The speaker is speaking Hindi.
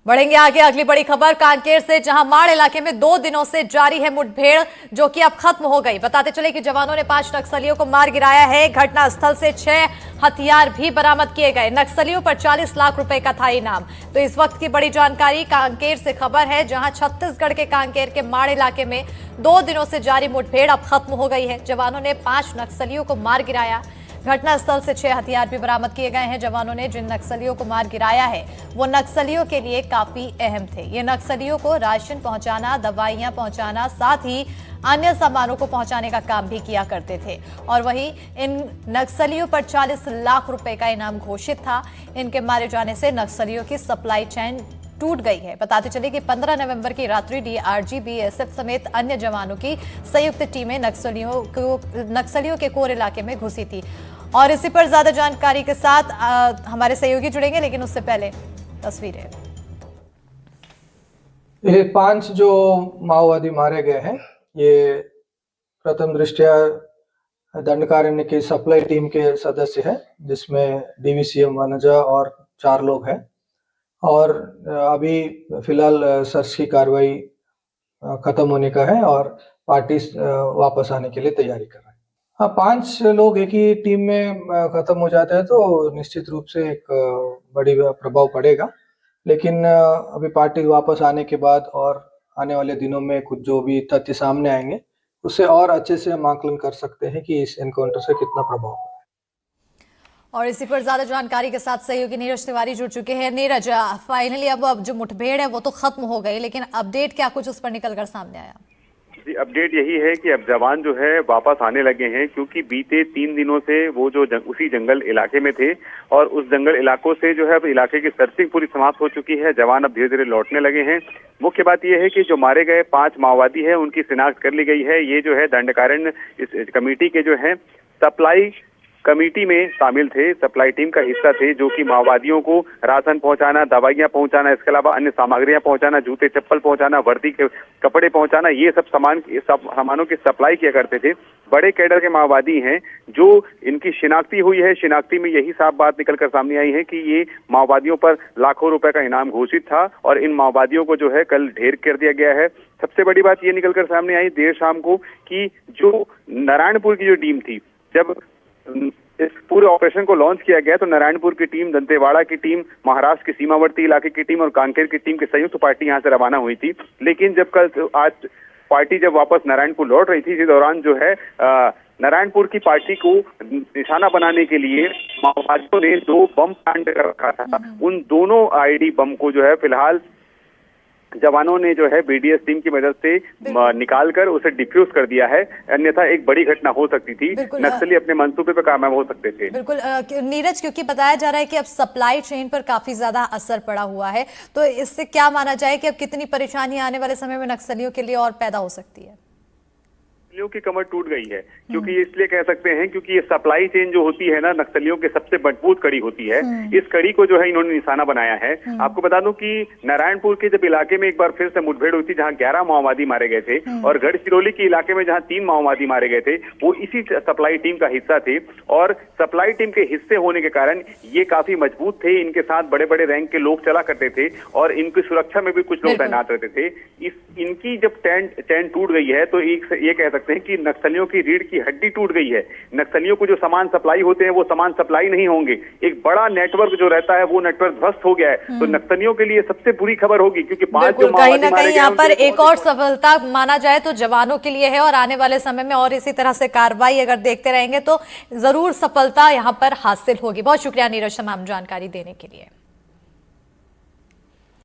बढ़ेंगे आगे। अगली बड़ी खबर कांकेर से, जहां माड़ इलाके में 2 दिनों से जारी है मुठभेड़, जो कि अब खत्म हो गई। बताते चले कि जवानों ने 5 नक्सलियों को मार गिराया है। घटनास्थल से 6 हथियार भी बरामद किए गए। नक्सलियों पर 40 लाख रुपए का था इनाम। तो इस वक्त की बड़ी जानकारी कांकेर से खबर है, जहां छत्तीसगढ़ के कांकेर के माड़ इलाके में 2 दिनों से जारी मुठभेड़ अब खत्म हो गई है। जवानों ने 5 नक्सलियों को मार गिराया। घटनास्थल से 6 हथियार भी बरामद किए गए हैं। जवानों ने जिन नक्सलियों को मार गिराया है वो नक्सलियों के लिए काफी अहम थे। ये नक्सलियों को राशन पहुंचाना, दवाइयां पहुंचाना, साथ ही अन्य सामानों को पहुंचाने का काम भी किया करते थे। और वहीं इन नक्सलियों पर 40 लाख रुपए का इनाम घोषित था। इनके मारे जाने से नक्सलियों की सप्लाई चेन टूट गई है। बताते चले कि 15 नवंबर की रात्रि डीआरजी, बीएसएफ समेत अन्य जवानों की संयुक्त टीमें नक्सलियों के कोर इलाके में घुसी थी। और इसी पर ज्यादा जानकारी के साथ हमारे सहयोगी जुड़ेंगे, लेकिन उससे पहले तस्वीरें। ये 5 जो माओवादी मारे गए हैं, ये प्रथम दृष्टया दंडकारण्य की सप्लाई टीम के सदस्य हैं, जिसमें डीवीसीएम वनजा और 4 लोग हैं। और अभी फिलहाल सर्च की कार्रवाई खत्म होने का है और पार्टी वापस आने के लिए तैयारी कर रहे हैं। हाँ, 5 लोग एक ही टीम में खत्म हो जाते हैं तो निश्चित रूप से एक बड़ी प्रभाव पड़ेगा। लेकिन अभी पार्टी वापस आने के बाद और आने वाले दिनों में कुछ जो भी तथ्य सामने आएंगे, उससे और अच्छे से हम आकलन कर सकते हैं कि इस एनकाउंटर से कितना प्रभाव है। और इसी पर ज्यादा जानकारी के साथ सहयोगी नीरज तिवारी जुड़ चुके हैं। नीरज, फाइनली अब जो मुठभेड़ है वो तो खत्म हो गई, लेकिन अपडेट क्या कुछ उस पर निकलकर सामने आया? जी, अपडेट यही है कि अब जवान जो है वापस आने लगे हैं, क्योंकि बीते 3 दिनों से वो जो उसी जंगल इलाके में थे और उस जंगल इलाकों से जो है अब इलाके की सर्चिंग पूरी समाप्त हो चुकी है। जवान अब धीरे धीरे लौटने लगे हैं। मुख्य बात यह है कि जो मारे गए 5 माओवादी है उनकी शिनाख्त कर ली गई है। ये जो है दंडकारण्य इस कमेटी के जो है सप्लाई कमेटी में शामिल थे, सप्लाई टीम का हिस्सा थे, जो कि माओवादियों को राशन पहुंचाना, दवाइयां पहुंचाना, इसके अलावा अन्य सामग्रियां पहुंचाना, जूते चप्पल पहुंचाना, वर्दी के कपड़े पहुंचाना, ये सब सामानों की सप्लाई किया करते थे। बड़े कैडर के माओवादी हैं। जो इनकी शिनाख्ती हुई है, शिनाख्ती में यही साफ बात निकलकर सामने आई है कि ये माओवादियों पर लाखों रुपए का इनाम घोषित था और इन माओवादियों को जो है कल ढेर कर दिया गया है। सबसे बड़ी बात ये निकलकर सामने आई देर शाम को कि जो नारायणपुर की जो टीम थी, जब इस पूरे ऑपरेशन को लॉन्च किया गया तो नारायणपुर की टीम, दंतेवाड़ा की टीम, महाराष्ट्र के सीमावर्ती इलाके की टीम और कांकेर की टीम की संयुक्त पार्टी यहां से रवाना हुई थी। लेकिन जब आज पार्टी जब वापस नारायणपुर लौट रही थी, इसी दौरान जो है नारायणपुर की पार्टी को निशाना बनाने के लिए माओवादियों ने 2 बम प्लांट कर रखा था। उन दोनों आईडी बम को जो है फिलहाल जवानों ने जो है बीडीएस टीम की मदद से निकालकर उसे डिफ्यूज कर दिया है, अन्यथा एक बड़ी घटना हो सकती थी। नक्सली अपने मंसूबे पर कामयाब हो सकते थे। बिल्कुल नीरज, क्योंकि बताया जा रहा है कि अब सप्लाई चेन पर काफी ज्यादा असर पड़ा हुआ है, तो इससे क्या माना जाए कि अब कितनी परेशानी आने वाले समय में नक्सलियों के लिए और पैदा हो सकती है? नक्सलियों की कमर टूट गई है, क्योंकि इसलिए कह सकते हैं क्योंकि ये सप्लाई चेन जो होती है ना, नक्सलियों के सबसे मजबूत कड़ी होती है। इस कड़ी को जो है इन्होंने निशाना बनाया है। आपको बता दूं कि नारायणपुर के जब इलाके में एक बार फिर से मुठभेड़ हुई थी, जहां 11 माओवादी मारे गए थे, और गढ़चिरौली के इलाके में जहां 3 माओवादी मारे गए थे, वो इसी सप्लाई टीम का हिस्सा थे। और सप्लाई टीम के हिस्से होने के कारण ये काफी मजबूत थे। इनके साथ बड़े बड़े रैंक के लोग चला करते थे और इनकी सुरक्षा में भी कुछ लोग तैनात रहते थे। इनकी जब चैन टूट गई है तो ये कह सकते हैं कि नक्सलियों की रीढ़ की हड्डी टूट गई है। नक्सलियों को जो सामान सप्लाई होते हैं वो सामान सप्लाई नहीं होंगे। एक बड़ा नेटवर्क जो रहता है वो नेटवर्क ध्वस्त हो गया है। तो नक्सलियों के लिए सबसे बुरी खबर होगी, क्योंकि 5 जो कहीं ना कहीं यहाँ पर एक और सफलता माना जाए तो जवानों के लिए है। और आने वाले समय में और इसी तरह से कार्रवाई अगर देखते रहेंगे तो जरूर सफलता यहाँ पर हासिल होगी। बहुत शुक्रिया नीरज तमाम जानकारी देने के लिए।